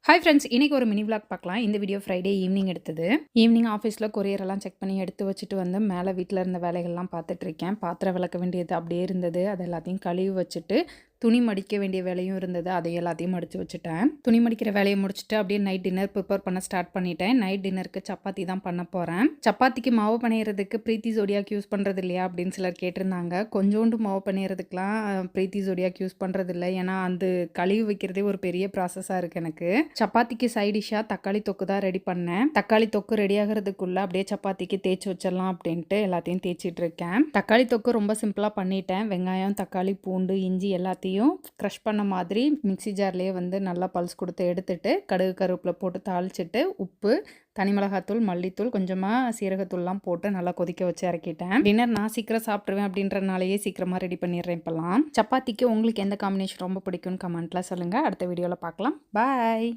Hi friends, இன்றைக்கி ஒரு mini vlog பார்க்கலாம். இந்த வீடியோ ஃப்ரைடே ஈவினிங் எடுத்தது. ஈவினிங் ஆஃபீஸில் கொரியரெல்லாம் செக் பண்ணி எடுத்து வச்சுட்டு வந்து மேலே வீட்டில் இருந்த வேலைகள்லாம் பார்த்துட்ருக்கேன். பாத்திரம் விளக்க வேண்டியது அப்படியே இருந்தது. அது எல்லாத்தையும் கழுவி வச்சுட்டு துணி மடிக்க வேண்டிய வேலையும் இருந்தது. அதை எல்லாத்தையும் மடித்து வச்சுட்டேன். துணி மடிக்கிற வேலையை முடிச்சுட்டு அப்படியே நைட் டின்னர் ப்ரிப்பேர் பண்ண ஸ்டார்ட் பண்ணிட்டேன். நைட் டின்னருக்கு சப்பாத்தி தான் பண்ண போகிறேன். சப்பாத்திக்கு மாவு பிணையிறதுக்கு பிரீத்தி ஜோடியாக் யூஸ் பண்ணுறது இல்லையா அப்படின்னு சிலர் கேட்டிருந்தாங்க. கொஞ்சோண்டு மாவு பிணையிறதுக்கெலாம் பிரீத்தி ஜோடியாக் யூஸ் பண்ணுறது இல்லை. ஏன்னா அந்த கழுவி வைக்கிறதே ஒரு பெரிய ப்ராசஸாக இருக்குது எனக்கு. சப்பாத்திக்கு சைட் டிஷ்ஷாக தக்காளி தொக்கு தான் ரெடி பண்ணேன். தக்காளி தொக்கு ரெடி ஆகிறதுக்குள்ளே அப்படியே சப்பாத்திக்கு தேய்ச்சி வச்சிடலாம் அப்படின்ட்டு எல்லாத்தையும் தேய்ச்சிட்டு இருக்கேன். தக்காளி தொக்கு ரொம்ப சிம்பிளாக பண்ணிட்டேன். வெங்காயம், தக்காளி, பூண்டு, இஞ்சி எல்லாத்தையும் க்ரஷ் பண்ண மாதிரி மிக்ஸி ஜார்லேயே வந்து நல்லா பல்ஸ் கொடுத்து எடுத்துட்டு கடுகு கருவேப்பிலை போட்டு தாளிச்சிட்டு உப்பு, தனி மிளகாத்தூள், மல்லித்தூள், கொஞ்சமாக சீரகத்தூள்லாம் போட்டு நல்லா கொதிக்க வச்சு இறக்கிட்டேன். டின்னர் நான் சீக்கிரம் சாப்பிட்ருவேன் அப்படின்றனாலேயே சீக்கிரமாக ரெடி பண்ணிடுறேன். இப்போலாம் சப்பாத்திக்கு உங்களுக்கு எந்த காம்பினேஷன் ரொம்ப பிடிக்கும்னு கமெண்ட்டில் சொல்லுங்கள். அடுத்த வீடியோவில் பார்க்கலாம். பாய்.